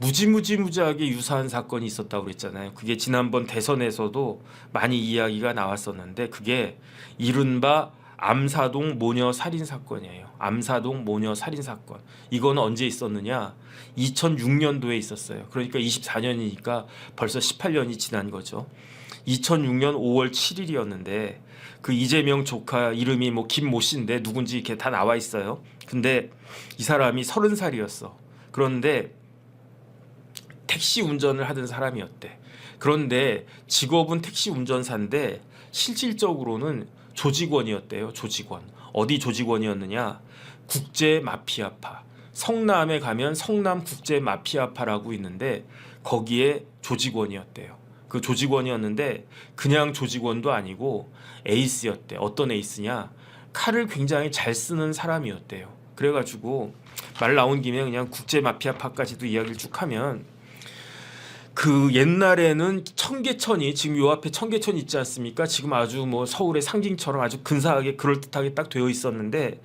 무지무지하게 유사한 사건이 있었다고 그랬잖아요. 그게 지난번 대선에서도 많이 이야기가 나왔었는데 그게 이른바 암사동 모녀 살인 사건이에요. 암사동 모녀 살인 사건. 이거는 언제 있었느냐? 2006년도에 있었어요. 그러니까 24년이니까 벌써 18년이 지난 거죠. 2006년 5월 7일이었는데 그 이재명 조카 이름이 뭐 김모 씨인데 누군지 이렇게 다 나와 있어요. 근데 이 사람이 30살이었어. 그런데 택시 운전을 하던 사람이었대. 그런데 직업은 택시 운전사인데 실질적으로는 조직원이었대요. 조직원. 어디 조직원이었느냐? 국제 마피아파. 성남에 가면 성남 국제 마피아파라고 있는데 거기에 조직원이었대요. 그 조직원이었는데 그냥 조직원도 아니고 에이스였대. 어떤 에이스냐? 칼을 굉장히 잘 쓰는 사람이었대요. 그래가지고 말 나온 김에 그냥 국제 마피아파까지도 이야기를 쭉 하면 그 옛날에는 청계천이 지금 요 앞에 청계천 있지 않습니까? 지금 아주 뭐 서울의 상징처럼 아주 근사하게 그럴듯하게 딱 되어 있었는데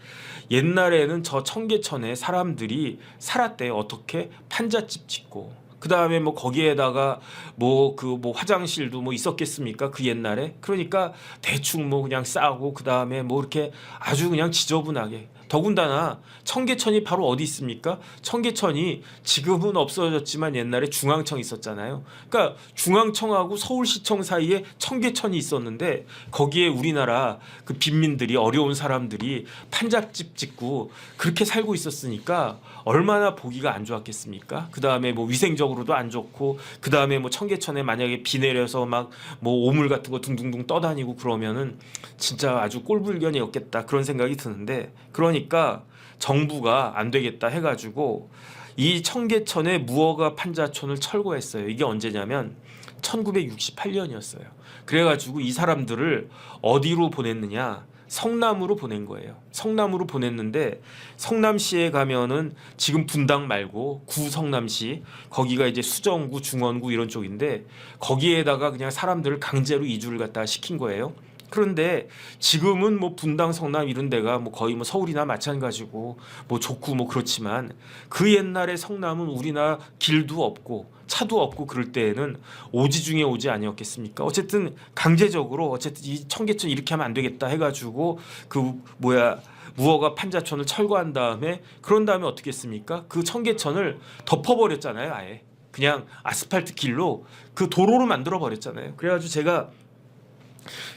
옛날에는 저 청계천에 사람들이 살았대요. 어떻게? 판잣집 짓고 그 다음에 뭐 거기에다가 뭐 그 뭐 화장실도 뭐 있었겠습니까? 그 옛날에 그러니까 대충 뭐 그냥 싸고 그 다음에 뭐 이렇게 아주 그냥 지저분하게 더군다나 청계천이 바로 어디 있습니까? 청계천이 지금은 없어졌지만 옛날에 중앙청 있었잖아요. 그러니까 중앙청하고 서울시청 사이에 청계천이 있었는데 거기에 우리나라 그 빈민들이 어려운 사람들이 판잣집 짓고 그렇게 살고 있었으니까 얼마나 보기가 안 좋았겠습니까? 그 다음에 뭐 위생적으로도 안 좋고 그 다음에 뭐 청계천에 만약에 비 내려서 막 뭐 오물 같은 거 둥둥둥 떠다니고 그러면은 진짜 아주 꼴불견이었겠다 그런 생각이 드는데 그러니까 정부가 안 되겠다 해가지고 이 청계천의 무허가 판자촌을 철거했어요. 이게 언제냐면 1968년이었어요. 그래가지고 이 사람들을 어디로 보냈느냐? 성남으로 보낸 거예요. 성남으로 보냈는데 성남시에 가면은 지금 분당 말고 구성남시 거기가 이제 수정구, 중원구 이런 쪽인데 거기에다가 그냥 사람들을 강제로 이주를 갖다 시킨 거예요. 그런데 지금은 뭐 분당, 성남 이런 데가 뭐 거의 뭐 서울이나 마찬가지고 뭐 좋고 뭐 그렇지만 그 옛날에 성남은 우리나라 길도 없고 차도 없고 그럴 때에는 오지 중에 오지 아니었겠습니까? 어쨌든 강제적으로 어쨌든 이 청계천 이렇게 하면 안 되겠다 해가지고 그 뭐야 무허가 판자촌을 철거한 다음에 그런 다음에 어떻게 했습니까? 그 청계천을 덮어버렸잖아요. 아예 그냥 아스팔트 길로 그 도로로 만들어 버렸잖아요. 그래가지고 제가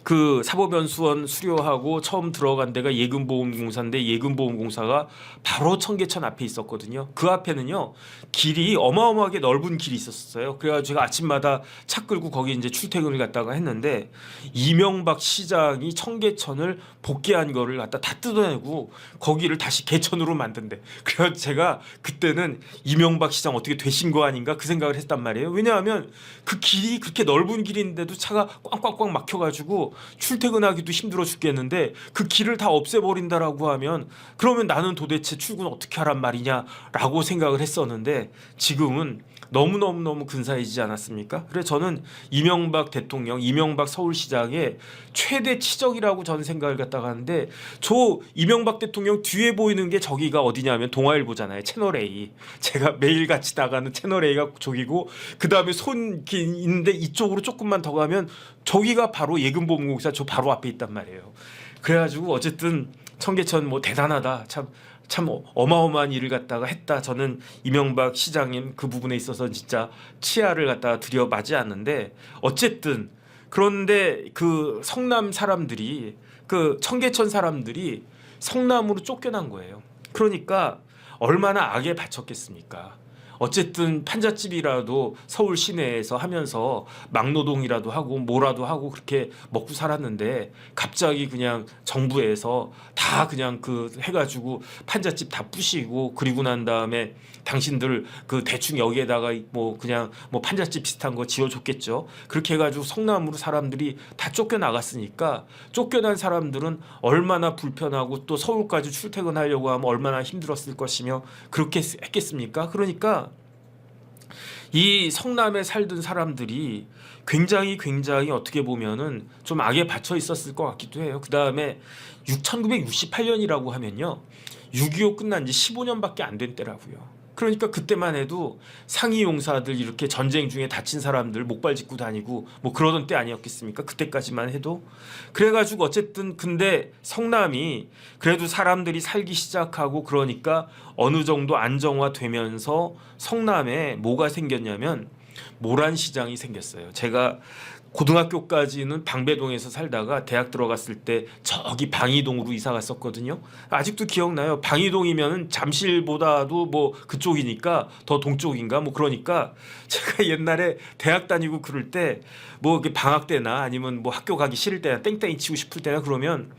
그 사법연수원 수료하고 처음 들어간 데가 예금보험공사인데 예금보험공사가 바로 청계천 앞에 있었거든요. 그 앞에는요 길이 어마어마하게 넓은 길이 있었어요. 그래가지고 제가 아침마다 차 끌고 거기 이제 출퇴근을 갔다가 했는데 이명박 시장이 청계천을 복귀한 거를 갖다 다 뜯어내고 거기를 다시 개천으로 만든대. 그래서 제가 그때는 이명박 시장 어떻게 되신 거 아닌가 그 생각을 했단 말이에요. 왜냐하면 그 길이 그렇게 넓은 길인데도 차가 꽝꽝꽝 막혀가지고 출퇴근하기도 힘들어 죽겠는데 그 길을 다 없애버린다라고 하면 그러면 나는 도대체 출근 어떻게 하란 말이냐라고 생각을 했었는데 지금은 너무 근사해지지 않았습니까? 그래서 저는 이명박 대통령, 이명박 서울시장의 최대 치적이라고 저는 생각을 갖다가 하는데 저 이명박 대통령 뒤에 보이는 게 저기가 어디냐면 동아일보잖아요. 채널A. 제가 매일 같이 나가는 채널A가 저기고 그 다음에 손인데 이쪽으로 조금만 더 가면 저기가 바로 예금보험공사 저 바로 앞에 있단 말이에요. 그래가지고 어쨌든 청계천 뭐 대단하다. 참 어마어마한 일을 갖다가 했다. 저는 이명박 시장님 그 부분에 있어서 진짜 치아를 갖다가 들여맞지 않는데 어쨌든 그런데 그 성남 사람들이 그 청계천 사람들이 성남으로 쫓겨난 거예요. 그러니까 얼마나 악에 바쳤겠습니까? 어쨌든 판잣집이라도 서울 시내에서 하면서 막노동이라도 하고 뭐라도 하고 그렇게 먹고 살았는데 갑자기 그냥 정부에서 다 그냥 그 해가지고 판잣집 다 부시고 그리고 난 다음에 당신들 그 대충 여기에다가 뭐 그냥 뭐 판잣집 비슷한 거 지어줬겠죠. 그렇게 해가지고 성남으로 사람들이 다 쫓겨나갔으니까 쫓겨난 사람들은 얼마나 불편하고 또 서울까지 출퇴근하려고 하면 얼마나 힘들었을 것이며 그렇게 했겠습니까? 그러니까 이 성남에 살던 사람들이 굉장히 어떻게 보면은 좀 악에 받쳐 있었을 것 같기도 해요. 그 다음에 1968년이라고 하면요. 6.25 끝난 지 15년밖에 안 된 때라고요. 그러니까 그때만 해도 상위 용사들 이렇게 전쟁 중에 다친 사람들 목발 짚고 다니고 뭐 그러던 때 아니었겠습니까? 그때까지만 해도. 그래가지고 어쨌든 근데 성남이 그래도 사람들이 살기 시작하고 그러니까 어느 정도 안정화되면서 성남에 뭐가 생겼냐면 모란시장이 생겼어요. 제가 고등학교까지는 방배동에서 살다가 대학 들어갔을 때 저기 방이동으로 이사 갔었거든요. 아직도 기억나요. 방이동이면 잠실보다도 뭐 그쪽이니까 더 동쪽인가 뭐 그러니까 제가 옛날에 대학 다니고 그럴 때 뭐 방학 때나 아니면 뭐 학교 가기 싫을 때나 땡땡이 치고 싶을 때나 그러면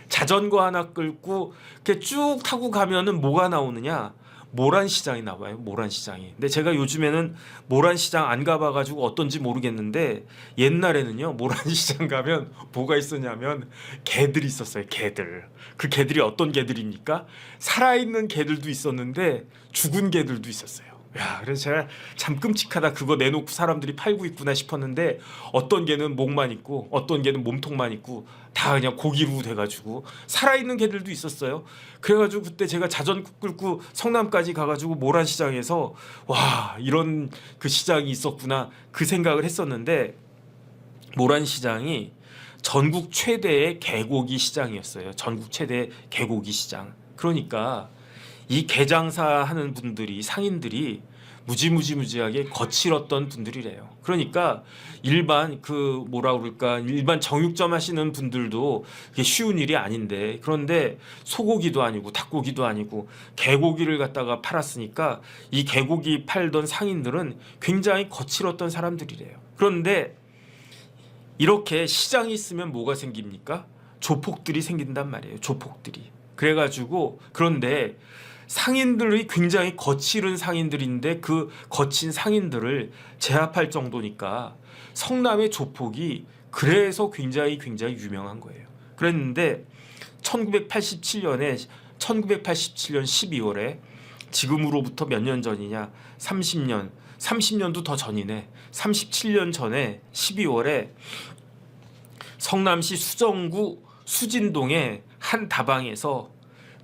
자전거 하나 끌고 이렇게 쭉 타고 가면은 뭐가 나오느냐? 모란시장이 나와요. 모란시장이. 근데 제가 요즘에는 모란시장 안 가봐가지고 어떤지 모르겠는데 옛날에는요 모란시장 가면 뭐가 있었냐면 개들이 있었어요. 개들. 그 개들이 어떤 개들입니까? 살아있는 개들도 있었는데 죽은 개들도 있었어요. 야, 그래서 제가 참 끔찍하다. 그거 내놓고 사람들이 팔고 있구나 싶었는데 어떤 개는 목만 있고 어떤 개는 몸통만 있고 다 그냥 고기로 돼가지고 살아있는 개들도 있었어요. 그래가지고 그때 제가 자전거 끌고 성남까지 가가지고 모란시장에서 와 이런 그 시장이 있었구나 그 생각을 했었는데 모란시장이 전국 최대의 개고기 시장이었어요. 전국 최대의 개고기 시장. 그러니까 이 개장사 하는 분들이 상인들이 무지하게 거칠었던 분들이래요. 그러니까 일반 그 뭐라 그럴까 일반 정육점 하시는 분들도 그게 쉬운 일이 아닌데 그런데 소고기도 아니고 닭고기도 아니고 개고기를 갖다가 팔았으니까 이 개고기 팔던 상인들은 굉장히 거칠었던 사람들이래요. 그런데 이렇게 시장이 있으면 뭐가 생깁니까? 조폭들이 생긴단 말이에요. 조폭들이. 그래가지고 그런데 상인들이 굉장히 거칠은 상인들인데 그 거친 상인들을 제압할 정도니까 성남의 조폭이 그래서 굉장히 유명한 거예요. 그랬는데 1987년 12월에 지금으로부터 몇 년 전이냐 30년도 더 전이네 37년 전에 12월에 성남시 수정구 수진동의 한 다방에서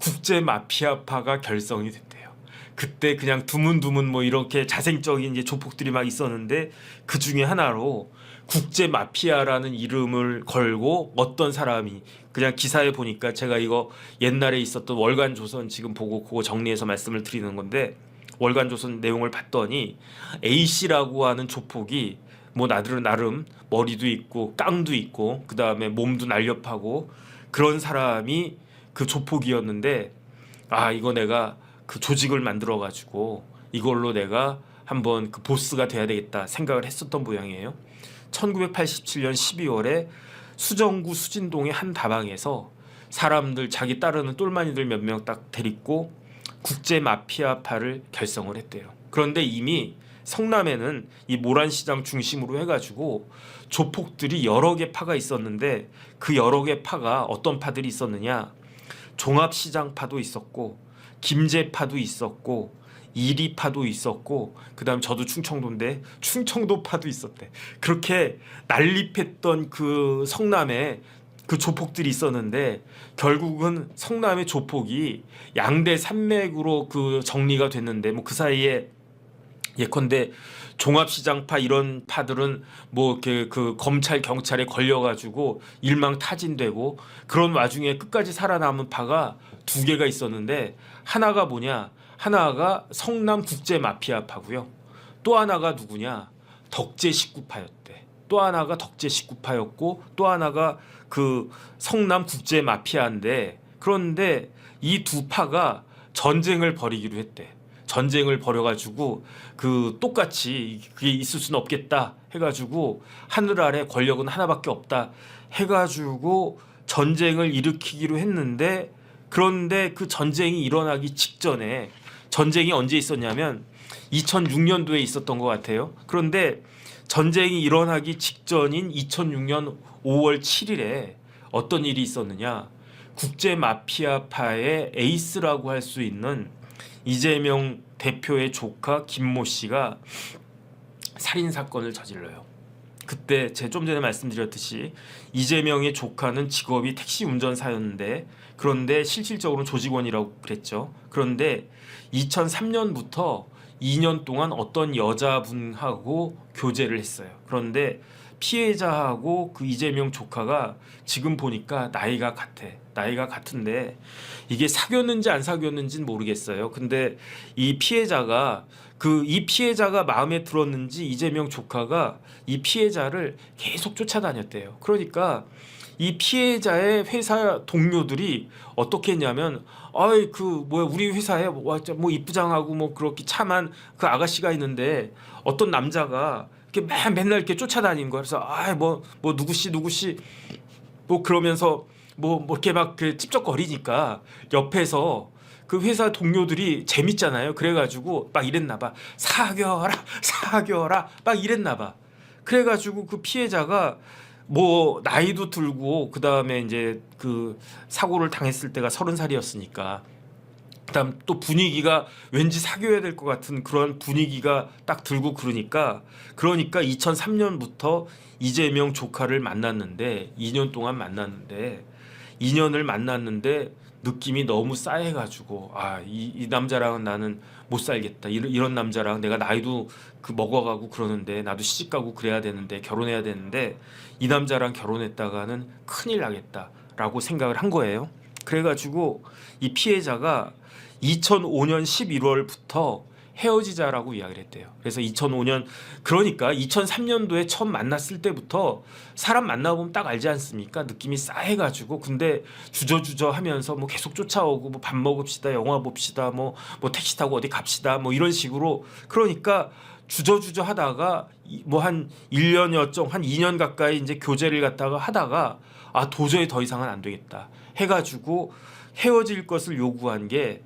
국제 마피아파가 결성이 됐대요. 그때 그냥 두문두문 뭐 이렇게 자생적인 이제 조폭들이 막 있었는데 그 중에 하나로 국제 마피아라는 이름을 걸고 어떤 사람이 그냥 기사에 보니까 제가 이거 옛날에 있었던 월간조선 지금 보고 그거 정리해서 말씀을 드리는 건데 월간조선 내용을 봤더니 A씨라고 하는 조폭이 뭐 나름 머리도 있고 깡도 있고 그 다음에 몸도 날렵하고 그런 사람이 그 조폭이었는데 아 이거 내가 그 조직을 만들어 가지고 이걸로 내가 한번 그 보스가 돼야 되겠다 생각을 했었던 모양이에요. 1987년 12월에 수정구 수진동의 한 다방에서 사람들 자기 따르는 똘마니들 몇 명 딱 데리고 국제 마피아파를 결성을 했대요. 그런데 이미 성남에는 이 모란시장 중심으로 해가지고 조폭들이 여러 개 파가 있었는데 그 여러 개 파가 어떤 파들이 있었느냐 종합시장파도 있었고 김제파도 있었고 이리파도 있었고 그다음 저도 충청도인데 충청도파도 있었대. 그렇게 난립했던 그 성남에 그 조폭들이 있었는데 결국은 성남의 조폭이 양대 산맥으로 그 정리가 됐는데 뭐 그 사이에 예컨대 종합시장파 이런 파들은 뭐 그 검찰 경찰에 걸려가지고 일망타진되고 그런 와중에 끝까지 살아남은 파가 두 개가 있었는데 하나가 뭐냐? 하나가 성남 국제 마피아파고요. 또 하나가 누구냐? 덕제 식구파였대. 또 하나가 덕제 식구파였고 또 하나가 그 성남 국제 마피아인데 그런데 이 두 파가 전쟁을 벌이기로 했대. 전쟁을 벌여가지고 그 똑같이 그게 있을 수는 없겠다 해가지고 하늘 아래 권력은 하나밖에 없다 해가지고 전쟁을 일으키기로 했는데 그런데 그 전쟁이 일어나기 직전에 전쟁이 언제 있었냐면 2006년도에 있었던 것 같아요. 그런데 전쟁이 일어나기 직전인 2006년 5월 7일에 어떤 일이 있었느냐 국제 마피아파의 에이스라고 할 수 있는 이재명 대표의 조카 김모 씨가 살인 사건을 저질러요. 그때 제 좀 전에 말씀드렸듯이 이재명의 조카는 직업이 택시 운전사였는데 그런데 실질적으로는 조직원이라고 그랬죠. 그런데 2003년부터 2년 동안 어떤 여자분하고 교제를 했어요. 그런데 피해자하고 그 이재명 조카가 지금 보니까 나이가 같아. 나이가 같은데 이게 사귀었는지 안 사귀었는지는 모르겠어요. 근데 이 피해자가 마음에 들었는지 이재명 조카가 이 피해자를 계속 쫓아다녔대요. 그러니까 이 피해자의 회사 동료들이 어떻게 했냐면, 아이 그 뭐야 우리 회사에 뭐 이부장하고 뭐 그렇게 참한 그 아가씨가 있는데 어떤 남자가 이렇게 맨날 이렇게 쫓아다니는 거야. 그래서 뭐 누구씨 뭐 그러면서 뭐 이렇게 막 그 찝쩍거리니까 옆에서 그 회사 동료들이 재밌잖아요. 그래가지고 막 이랬나 봐. 사겨라 막 이랬나 봐. 그래가지고 그 피해자가 뭐 나이도 들고 그 다음에 이제 그 사고를 당했을 때가 30살이었으니까 그다음 또 분위기가 왠지 사귀어야 될 것 같은 그런 분위기가 딱 들고 그러니까 2003년부터 이재명 조카를 만났는데 2년 동안 만났는데 2년을 만났는데 느낌이 너무 싸해가지고 이 남자랑은 나는 못 살겠다. 이런 남자랑 내가 나이도 그 먹어가고 그러는데 나도 시집가고 그래야 되는데 결혼해야 되는데 이 남자랑 결혼했다가는 큰일 나겠다라고 생각을 한 거예요. 그래가지고 이 피해자가 2005년 11월부터 헤어지자라고 이야기를 했대요. 그래서 2005년 그러니까 2003년도에 처음 만났을 때부터 사람 만나보면 딱 알지 않습니까? 느낌이 싸해가지고 근데 주저주저 하면서 뭐 계속 쫓아오고 뭐 밥 먹읍시다, 영화 봅시다, 뭐 택시 타고 어디 갑시다, 뭐 이런 식으로 그러니까 주저주저 하다가 뭐 한 1년여 정 한 2년 가까이 이제 교제를 갖다가 하다가 도저히 더 이상은 안 되겠다 해가지고 헤어질 것을 요구한 게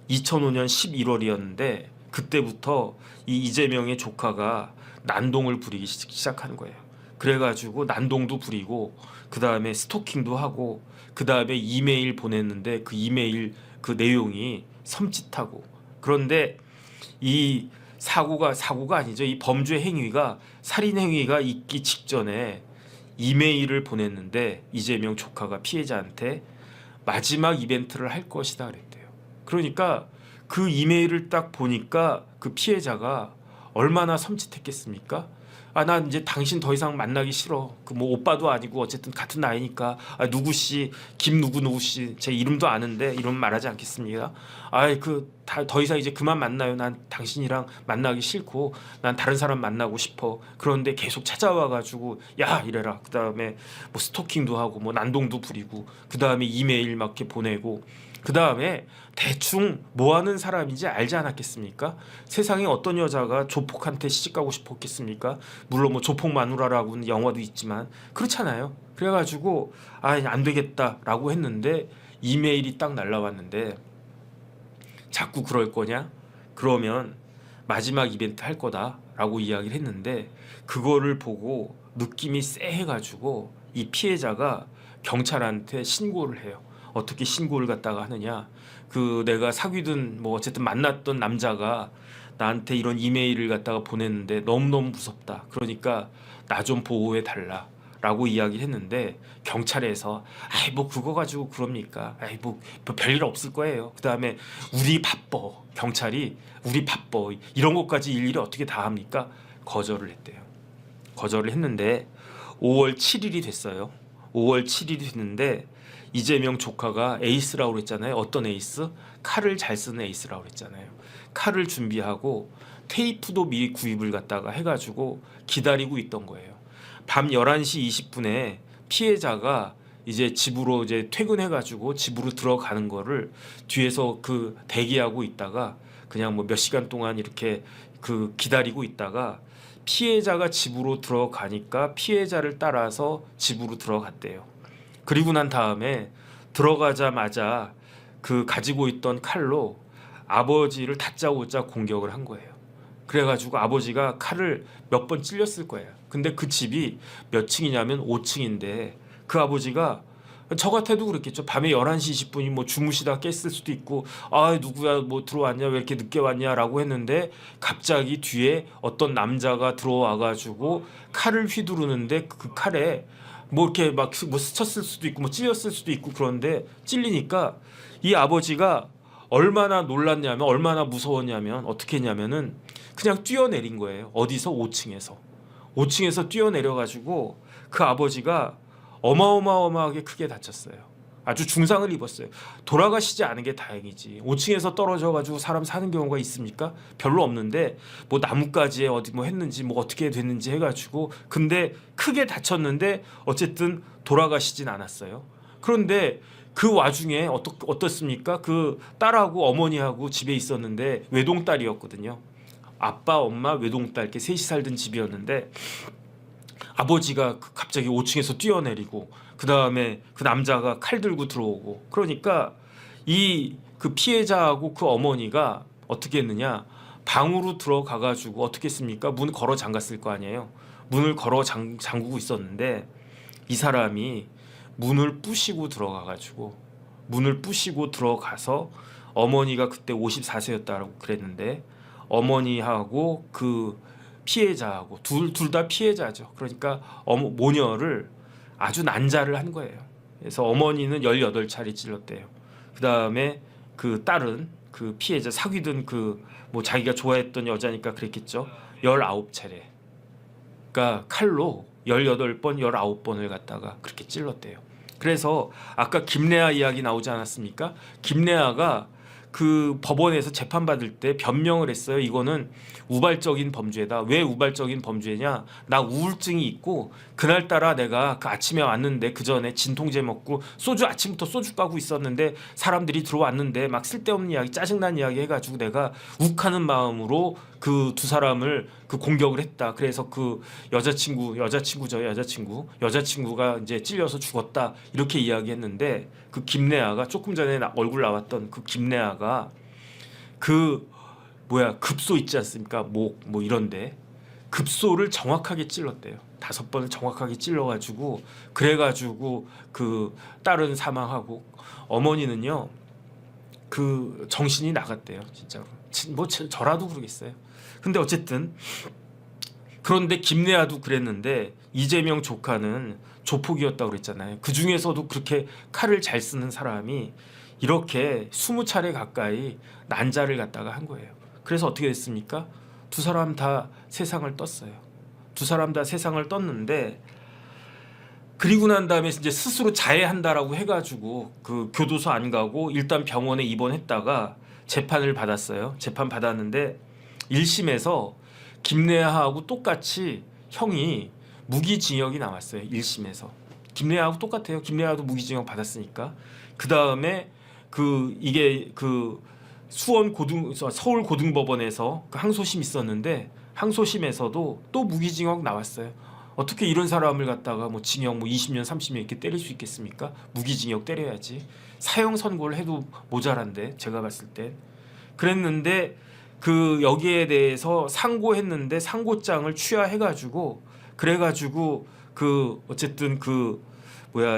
2005년 11월이었는데 그때부터 이 이재명의 조카가 난동을 부리기 시작하는 거예요. 그래가지고 난동도 부리고 그 다음에 스토킹도 하고 그 다음에 이메일 보냈는데 그 이메일 그 내용이 섬찟하고 그런데 이 사고가 아니죠. 이 범죄 행위가 살인 행위가 있기 직전에 이메일을 보냈는데 이재명 조카가 피해자한테 마지막 이벤트를 할 것이다 그랬대요. 그러니까 그 이메일을 딱 보니까 그 피해자가 얼마나 섬찟했겠습니까? 난 이제 당신 더 이상 만나기 싫어. 그 뭐 오빠도 아니고 어쨌든 같은 나이니까 누구씨 김누구씨 제 이름도 아는데 이름 말하지 않겠습니까? 더 이상 이제 그만 만나요. 난 당신이랑 만나기 싫고 난 다른 사람 만나고 싶어. 그런데 계속 찾아와가지고 야 이래라. 그 다음에 뭐 스토킹도 하고 뭐 난동도 부리고 그 다음에 이메일 막 이렇게 보내고 그 다음에 대충 뭐 하는 사람인지 알지 않았겠습니까? 세상에 어떤 여자가 조폭한테 시집가고 싶었겠습니까? 물론 뭐 조폭 마누라라고는 영화도 있지만 그렇잖아요. 그래가지고 안 되겠다라고 했는데 이메일이 딱 날라왔는데 자꾸 그럴 거냐? 그러면 마지막 이벤트 할 거다라고 이야기를 했는데 그거를 보고 느낌이 쎄해가지고 이 피해자가 경찰한테 신고를 해요. 어떻게 신고를 갖다가 하느냐? 그 내가 사귀든 뭐 어쨌든 만났던 남자가 나한테 이런 이메일을 갖다가 보냈는데 너무너무 무섭다. 그러니까 나 좀 보호해 달라라고 이야기를 했는데 경찰에서 뭐 그거 가지고 그럽니까? 뭐 별일 없을 거예요. 그다음에 우리 바빠. 경찰이 우리 바빠. 이런 것까지 일일이 어떻게 다 합니까? 거절을 했대요. 거절을 했는데 5월 7일이 됐어요. 5월 7일이 됐는데 이재명 조카가 에이스라고 그랬잖아요. 어떤 에이스? 칼을 잘 쓰는 에이스라고 그랬잖아요. 칼을 준비하고 테이프도 미리 구입을 갖다가 해가지고 기다리고 있던 거예요. 밤 11시 20분에 피해자가 이제 집으로 이제 퇴근해가지고 집으로 들어가는 거를 뒤에서 그 대기하고 있다가 그냥 뭐 몇 시간 동안 이렇게 그 기다리고 있다가 피해자가 집으로 들어가니까 피해자를 따라서 집으로 들어갔대요. 그리고 난 다음에 들어가자마자 그 가지고 있던 칼로 아버지를 다짜고짜 공격을 한 거예요. 그래가지고 아버지가 칼을 몇 번 찔렸을 거예요. 근데 그 집이 몇 층이냐면 5층인데 그 아버지가 저 같아도 그랬겠죠. 밤에 11시 20분이 뭐 주무시다 깼을 수도 있고, 아 누구야 뭐 들어왔냐 왜 이렇게 늦게 왔냐라고 했는데 갑자기 뒤에 어떤 남자가 들어와가지고 칼을 휘두르는데 그 칼에 뭐 이렇게 막 뭐 스쳤을 수도 있고 뭐 찔렸을 수도 있고, 그런데 찔리니까 이 아버지가 얼마나 놀랐냐면, 얼마나 무서웠냐면 어떻게 했냐면은 그냥 뛰어내린 거예요. 어디서? 5층에서 뛰어내려가지고 그 아버지가 어마어마하게 크게 다쳤어요. 아주 중상을 입었어요. 돌아가시지 않은 게 다행이지. 5층에서 떨어져가지고 사람 사는 경우가 있습니까? 별로 없는데 뭐 나뭇가지에 어디 뭐 했는지 뭐 어떻게 됐는지 해가지고, 근데 크게 다쳤는데 어쨌든 돌아가시진 않았어요. 그런데 그 와중에 어떻습니까? 그 딸하고 어머니하고 집에 있었는데 외동딸이었거든요. 아빠, 엄마, 외동딸 이렇게 셋이 살던 집이었는데 아버지가 갑자기 5층에서 뛰어내리고 그 다음에 그 남자가 칼 들고 들어오고, 그러니까 이 그 피해자하고 그 어머니가 어떻게 했느냐, 방으로 들어가가지고 어떻게 했습니까? 문 걸어 잠갔을 거 아니에요. 문을 걸어 잠그고 있었는데 이 사람이 문을 부시고 들어가서 어머니가 그때 54세였다고 그랬는데 어머니하고 그 피해자하고 둘 다 피해자죠. 그러니까 모녀를 아주 난자를 한 거예요. 그래서 어머니는 18차례 찔렀대요. 그 다음에 그 딸은 그 피해자 사귀던 그 뭐 자기가 좋아했던 여자니까 그랬겠죠. 19차례. 그러니까 칼로 18번, 19번을 갖다가 그렇게 찔렀대요. 그래서 아까 김래아 이야기 나오지 않았습니까? 김래아가 그 법원에서 재판받을 때 변명을 했어요. 이거는 우발적인 범죄다. 왜 우발적인 범죄냐? 나 우울증이 있고 그날따라 내가 그 아침에 왔는데 그 전에 진통제 먹고 아침부터 소주 까고 있었는데 사람들이 들어왔는데 막 쓸데없는 이야기, 짜증난 이야기 해가지고 내가 욱하는 마음으로 그 두 사람을 그 공격을 했다. 그래서 그 여자친구가 이제 찔려서 죽었다. 이렇게 이야기했는데 그 김래아가 조금 전에 얼굴 나왔던 그 김래아가 그 급소 있지 않습니까? 목 뭐 이런데 급소를 정확하게 찔렀대요. 5번을 정확하게 찔러가지고 그래가지고 그 딸은 사망하고 어머니는요 그 정신이 나갔대요. 진짜로. 뭐 저라도 그러겠어요. 근데 어쨌든 그런데 김래아도 그랬는데 이재명 조카는 조폭이었다고 그랬잖아요. 그 중에서도 그렇게 칼을 잘 쓰는 사람이 이렇게 20차례 가까이 난자를 갖다가 한 거예요. 그래서 어떻게 됐습니까? 두 사람 다 세상을 떴어요. 두 사람 다 세상을 떴는데 그리고 난 다음에 이제 스스로 자해한다라고 해가지고 그 교도소 안 가고 일단 병원에 입원했다가 재판을 받았어요. 재판 받았는데 1심에서 김래아하고 똑같이 형이 무기징역이 나왔어요. 1심에서 김래아하고 똑같아요. 김래아도 무기징역 받았으니까. 그 다음에 이게 서울 고등법원에서 그 항소심 있었는데 항소심에서도 또 무기징역 나왔어요. 어떻게 이런 사람을 갖다가 뭐 징역 뭐 20년 30년 이렇게 때릴 수 있겠습니까? 무기징역 때려야지. 사형 선고를 해도 모자란데 제가 봤을 때. 그랬는데 그 여기에 대해서 상고했는데 상고장을 취하해가지고 그래가지고 그 어쨌든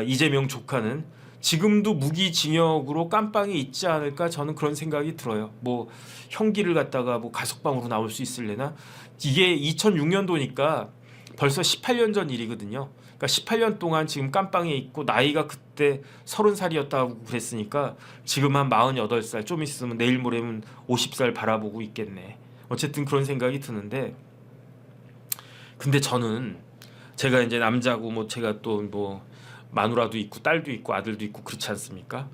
이재명 조카는 지금도 무기징역으로 깜빵에 있지 않을까, 저는 그런 생각이 들어요. 뭐 형기를 갖다가 뭐 가석방으로 나올 수 있을래나. 이게 2006년도니까 벌써 18년 전 일이거든요. 그러니까 18년 동안 지금 깜빵에 있고 나이가 그때 30살이었다고 그랬으니까 지금 한 48살, 좀 있으면 내일 모레면 50살 바라보고 있겠네. 어쨌든 그런 생각이 드는데, 근데 저는 제가 이제 남자고 뭐 제가 또 뭐 마누라도 있고 딸도 있고 아들도 있고 그렇지 않습니까?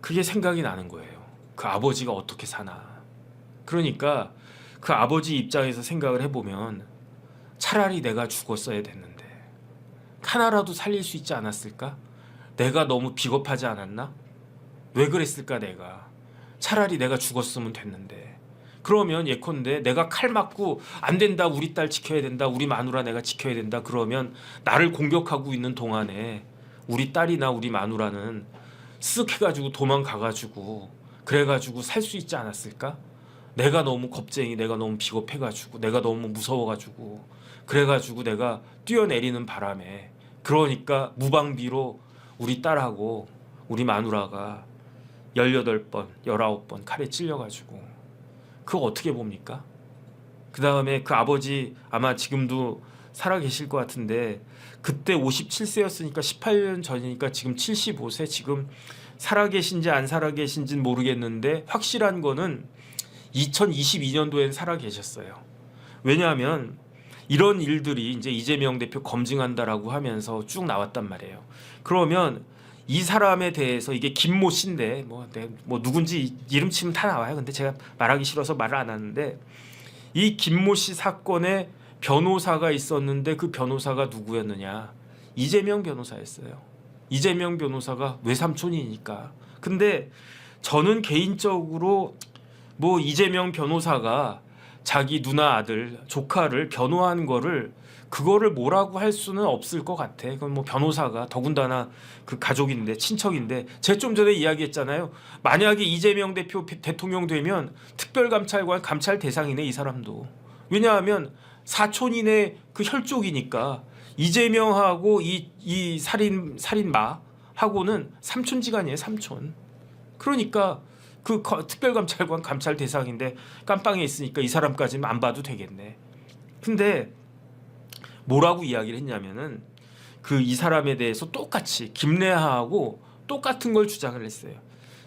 그게 생각이 나는 거예요. 그 아버지가 어떻게 사나. 그러니까 그 아버지 입장에서 생각을 해보면 차라리 내가 죽었어야 됐는데 하나라도 살릴 수 있지 않았을까? 내가 너무 비겁하지 않았나? 왜 그랬을까 내가? 차라리 내가 죽었으면 됐는데. 그러면 예컨대 내가 칼 맞고 안 된다, 우리 딸 지켜야 된다, 우리 마누라 내가 지켜야 된다, 그러면 나를 공격하고 있는 동안에 우리 딸이나 우리 마누라는 쓱 해가지고 도망가가지고 그래가지고 살 수 있지 않았을까? 내가 너무 겁쟁이, 내가 너무 비겁해가지고, 내가 너무 무서워가지고, 그래가지고 내가 뛰어내리는 바람에, 그러니까 무방비로 우리 딸하고 우리 마누라가 18번, 19번 칼에 찔려가지고 그거 어떻게 봅니까? 그 다음에 그 아버지 아마 지금도 살아 계실 것 같은데 그때 57세였으니까 18년 전이니까 지금 75세 지금 살아 계신지 안 살아 계신지는 모르겠는데 확실한 거는 2022년도엔 살아 계셨어요. 왜냐하면 이런 일들이 이제 이재명 대표 검증한다라고 하면서 쭉 나왔단 말이에요. 그러면 이 사람에 대해서 이게 김모 씨인데 뭐 누군지 이름 치면 다 나와요. 근데 제가 말하기 싫어서 말을 안 하는데 이 김모 씨 사건에 변호사가 있었는데 그 변호사가 누구였느냐? 이재명 변호사였어요. 이재명 변호사가 외삼촌이니까. 근데 저는 개인적으로 뭐 이재명 변호사가 자기 누나 아들 조카를 변호한 거를 그거를 뭐라고 할 수는 없을 것 같아. 그건 뭐 변호사가 더군다나 그 가족인데 친척인데 제가 좀 전에 이야기했잖아요. 만약에 이재명 대표 대통령 되면 특별감찰관 감찰 대상이네 이 사람도. 왜냐하면 사촌이네 그 혈족이니까 이재명하고 이 살인마하고는 삼촌지간이에요 삼촌. 그러니까 그 특별감찰관 감찰 대상인데 깜빵에 있으니까 이 사람까지는 안 봐도 되겠네. 근데 뭐라고 이야기를 했냐면은 그 이 사람에 대해서 똑같이 김래하하고 똑같은 걸 주장을 했어요.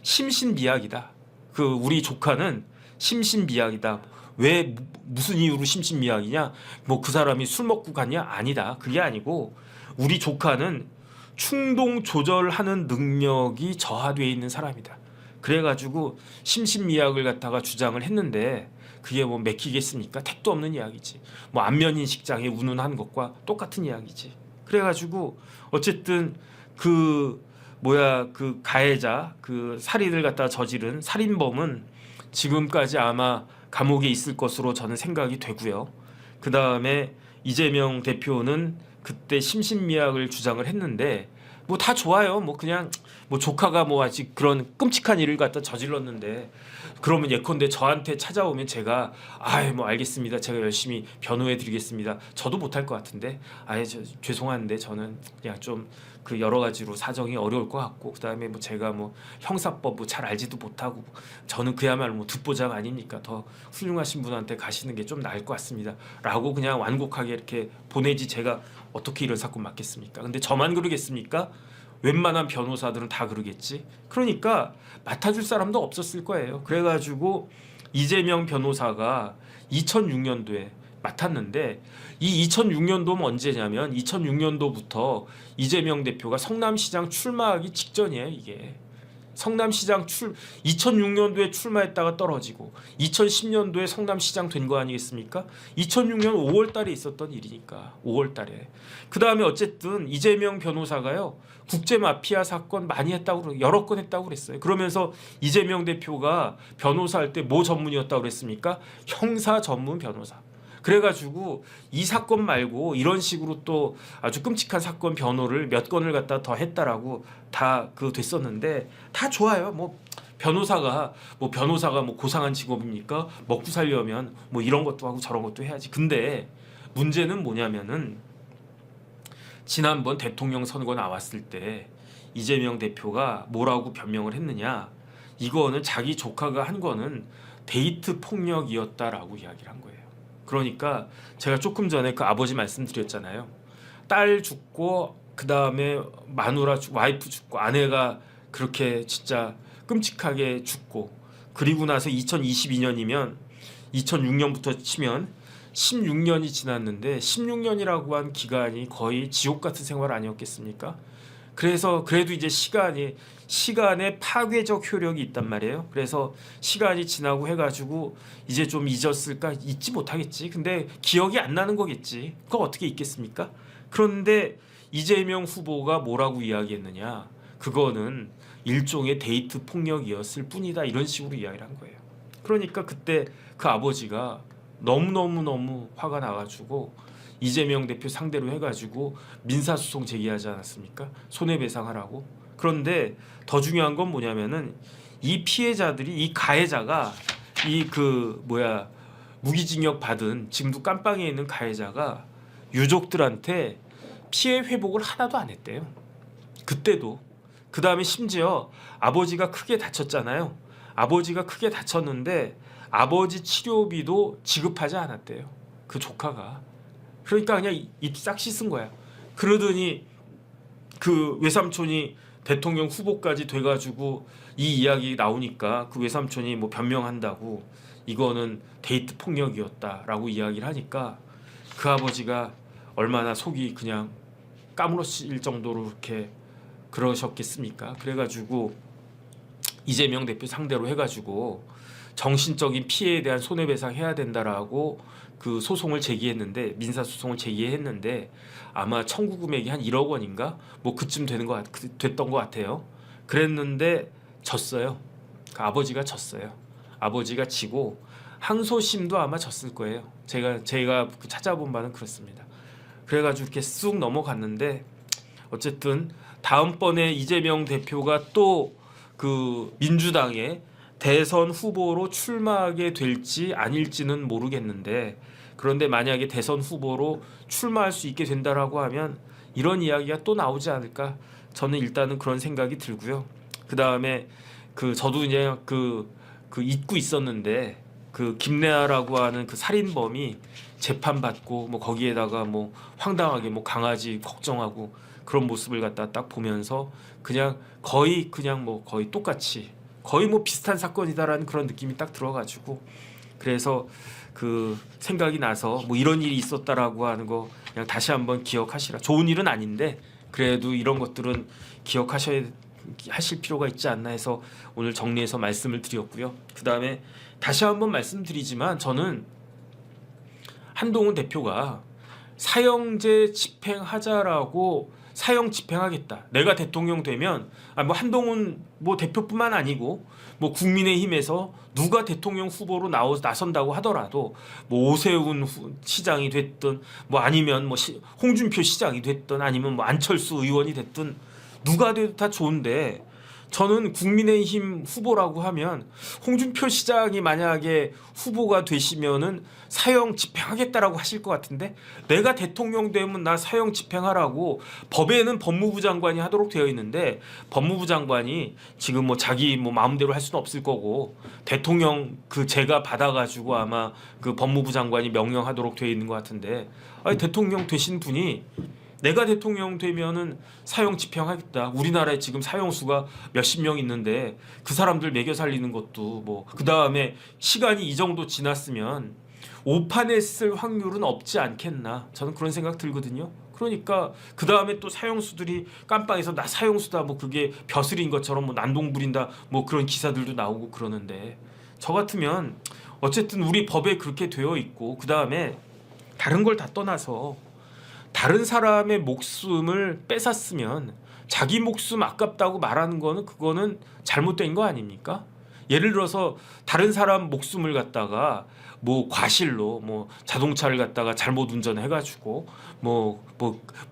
심신미약이다. 그 우리 조카는 심신미약이다. 왜 무슨 이유로 심신미약이냐? 뭐 그 사람이 술 먹고 갔냐? 아니다. 그게 아니고 우리 조카는 충동 조절하는 능력이 저하되어 있는 사람이다. 그래가지고 심신미약을 갖다가 주장을 했는데 그게 뭐 맥히겠습니까? 택도 없는 이야기지. 뭐 안면인식장애 운운한 것과 똑같은 이야기지. 그래가지고 어쨌든 그 가해자 그 살인을 갖다 저지른 살인범은 지금까지 아마 감옥에 있을 것으로 저는 생각이 되고요. 그 다음에 이재명 대표는 그때 심신미약을 주장을 했는데 뭐 다 좋아요. 뭐 그냥 뭐 조카가 뭐 아직 그런 끔찍한 일을 갖다 저질렀는데 그러면 예컨대 저한테 찾아오면 제가 뭐 알겠습니다. 제가 열심히 변호해 드리겠습니다. 저도 못할 것 같은데 죄송한데 저는 그냥 좀 그 여러 가지로 사정이 어려울 것 같고 그다음에 뭐 제가 뭐 형사법 뭐 잘 알지도 못하고 저는 그야말로 뭐 듣보잡 아닙니까? 더 훌륭하신 분한테 가시는 게 좀 나을 것 같습니다. 라고 그냥 완곡하게 이렇게 보내지 제가 어떻게 이런 사건 맡겠습니까? 근데 저만 그러겠습니까? 웬만한 변호사들은 다 그러겠지. 그러니까 맡아줄 사람도 없었을 거예요. 그래가지고 이재명 변호사가 2006년도에 맡았는데 이 2006년도면 언제냐면 2006년도부터 이재명 대표가 성남시장 출마하기 직전이에요. 이게 성남시장 2006년도에 출마했다가 떨어지고 2010년도에 성남시장 된 거 아니겠습니까? 2006년 5월 달에 있었던 일이니까 5월 달에. 그 다음에 어쨌든 이재명 변호사가요. 국제마피아 사건 많이 했다고 여러 건 했다고 그랬어요. 그러면서 이재명 대표가 변호사할 때 뭐 전문이었다고 그랬습니까? 형사 전문 변호사. 그래가지고 이 사건 말고 이런 식으로 또 아주 끔찍한 사건 변호를 몇 건을 갖다 더 했다라고 다 됐었는데 다 좋아요. 뭐 변호사가 뭐 고상한 직업입니까? 먹고 살려면 뭐 이런 것도 하고 저런 것도 해야지. 근데 문제는 뭐냐면은 지난번 대통령 선거 나왔을 때 이재명 대표가 뭐라고 변명을 했느냐? 이거는 자기 조카가 한 거는 데이트 폭력이었다라고 이야기를 한 거예요. 그러니까 제가 조금 전에 그 아버지 말씀드렸잖아요. 딸 죽고 그 다음에 마누라 죽고 와이프 죽고 아내가 그렇게 진짜 끔찍하게 죽고 그리고 나서 2022년이면 2006년부터 치면 16년이 지났는데 16년이라고 한 기간이 거의 지옥 같은 생활 아니었겠습니까? 그래서 그래도 이제 시간의 파괴적 효력이 있단 말이에요. 그래서 시간이 지나고 해가지고 이제 좀 잊었을까? 잊지 못하겠지. 근데 기억이 안 나는 거겠지. 그거 어떻게 잊겠습니까? 그런데 이재명 후보가 뭐라고 이야기했느냐? 그거는 일종의 데이트 폭력이었을 뿐이다. 이런 식으로 이야기를 한 거예요. 그러니까 그때 그 아버지가 너무 화가 나가지고 이재명 대표 상대로 해가지고 민사소송 제기하지 않았습니까? 손해배상하라고. 그런데 더 중요한 건 뭐냐면은 이 피해자들이 이 가해자가 무기징역 받은 지금도 깜빵에 있는 가해자가 유족들한테 피해 회복을 하나도 안 했대요. 그때도. 그 다음에 심지어 아버지가 크게 다쳤잖아요. 아버지가 크게 다쳤는데 아버지 치료비도 지급하지 않았대요. 그 조카가. 그러니까 그냥 입 싹 씻은 거야. 그러더니 그 외삼촌이 대통령 후보까지 돼가지고 이 이야기 나오니까 그 외삼촌이 뭐 변명한다고 이거는 데이트 폭력이었다라고 이야기를 하니까 그 아버지가 얼마나 속이 그냥 까무러질 정도로 이렇게 그러셨겠습니까? 그래가지고 이재명 대표 상대로 해가지고 정신적인 피해에 대한 손해배상 해야 된다라고 그 소송을 제기했는데 민사소송을 제기했는데 아마 청구 금액이 한 1억 원인가 뭐 그쯤 됐던 것 같아요. 그랬는데 졌어요. 그 아버지가 졌어요. 아버지가 지고 항소심도 아마 졌을 거예요. 제가 찾아본 바는 그렇습니다. 그래가지고 이렇게 쑥 넘어갔는데 어쨌든 다음번에 이재명 대표가 또 그 민주당의 대선 후보로 출마하게 될지 아닐지는 모르겠는데 그런데 만약에 대선 후보로 출마할 수 있게 된다라고 하면 이런 이야기가 또 나오지 않을까 저는 일단은 그런 생각이 들고요. 그 다음에 그 저도 이제 그 잊고 있었는데 그 김래아라고 하는 그 살인범이 재판 받고 뭐 거기에다가 뭐 황당하게 뭐 강아지 걱정하고 그런 모습을 갖다 딱 보면서 그냥 거의 똑같이 거의 뭐 비슷한 사건이다라는 그런 느낌이 딱 들어가지고 그래서 그 생각이 나서 뭐 이런 일이 있었다라고 하는 거 그냥 다시 한번 기억하시라. 좋은 일은 아닌데 그래도 이런 것들은 하실 필요가 있지 않나 해서 오늘 정리해서 말씀을 드렸고요. 그 다음에 다시 한번 말씀드리지만 저는 한동훈 대표가 사형제 집행하자라고 사형 집행하겠다. 내가 대통령 되면 뭐 한동훈 뭐 대표뿐만 아니고 뭐 국민의힘에서 누가 대통령 후보로 나선다고 하더라도 뭐 오세훈 시장이 됐든 뭐 아니면 뭐 홍준표 시장이 됐든 아니면 뭐 안철수 의원이 됐든 누가 돼도 다 좋은데 저는 국민의힘 후보라고 하면 홍준표 시장이 만약에 후보가 되시면은 사형 집행하겠다라고 하실 것 같은데 내가 대통령 되면 나 사형 집행하라고 법에는 법무부 장관이 하도록 되어 있는데 법무부 장관이 지금 뭐 자기 뭐 마음대로 할 수는 없을 거고 대통령 그 제가 받아가지고 아마 그 법무부 장관이 명령하도록 되어 있는 것 같은데 아니 대통령 되신 분이 내가 대통령 되면은 사형 집행하겠다. 우리나라에 지금 사형수가 몇십 명 있는데 그 사람들 먹여 살리는 것도 뭐 그 다음에 시간이 이 정도 지났으면 오판했을 확률은 없지 않겠나. 저는 그런 생각 들거든요. 그러니까 그 다음에 또 사형수들이 깜빵에서 나 사형수다 뭐 그게 벼슬인 것처럼 뭐 난동 부린다 뭐 그런 기사들도 나오고 그러는데 저 같으면 어쨌든 우리 법에 그렇게 되어 있고 그 다음에 다른 걸 다 떠나서 다른 사람의 목숨을 뺏었으면 자기 목숨 아깝다고 말하는 거는 그거는 잘못된 거 아닙니까? 예를 들어서 다른 사람 목숨을 갖다가 뭐 과실로 뭐 자동차를 갖다가 잘못 운전해가지고 뭐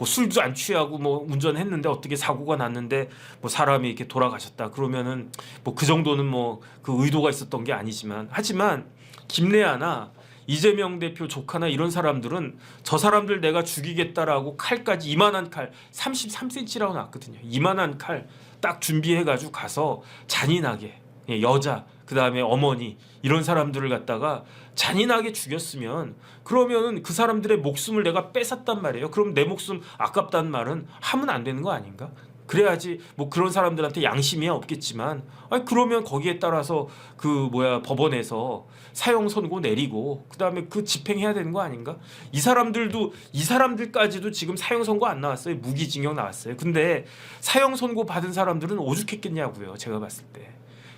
술도 안 취하고 뭐 운전했는데 어떻게 사고가 났는데 뭐 사람이 이렇게 돌아가셨다 그러면은 뭐 그 정도는 뭐 그 의도가 있었던 게 아니지만 하지만 김래아나 이재명 대표 조카나 이런 사람들은 저 사람들 내가 죽이겠다라고 칼까지 이만한 칼 33cm라고 나왔거든요. 이만한 칼 딱 준비해가지고 가서 잔인하게 여자 그 다음에 어머니 이런 사람들을 갖다가 잔인하게 죽였으면 그러면은 그 사람들의 목숨을 내가 뺏었단 말이에요. 그럼 내 목숨 아깝단 말은 하면 안 되는 거 아닌가? 그래야지 뭐 그런 사람들한테 양심이야 없겠지만 아니 그러면 거기에 따라서 그 법원에서 사형 선고 내리고 그다음에 그 집행해야 되는 거 아닌가? 이 사람들까지도 지금 사형 선고 안 나왔어요. 무기징역 나왔어요. 근데 사형 선고 받은 사람들은 오죽했겠냐고요. 제가 봤을 때.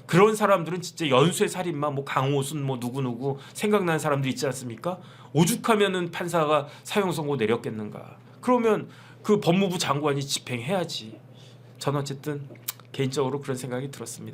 그런 사람들은 진짜 연쇄 살인마 뭐 강호순 뭐 누구누구 생각나는 사람들 있지 않습니까? 오죽하면은 판사가 사형 선고 내렸겠는가? 그러면 그 법무부 장관이 집행해야지. 저는 어쨌든 개인적으로 그런 생각이 들었습니다.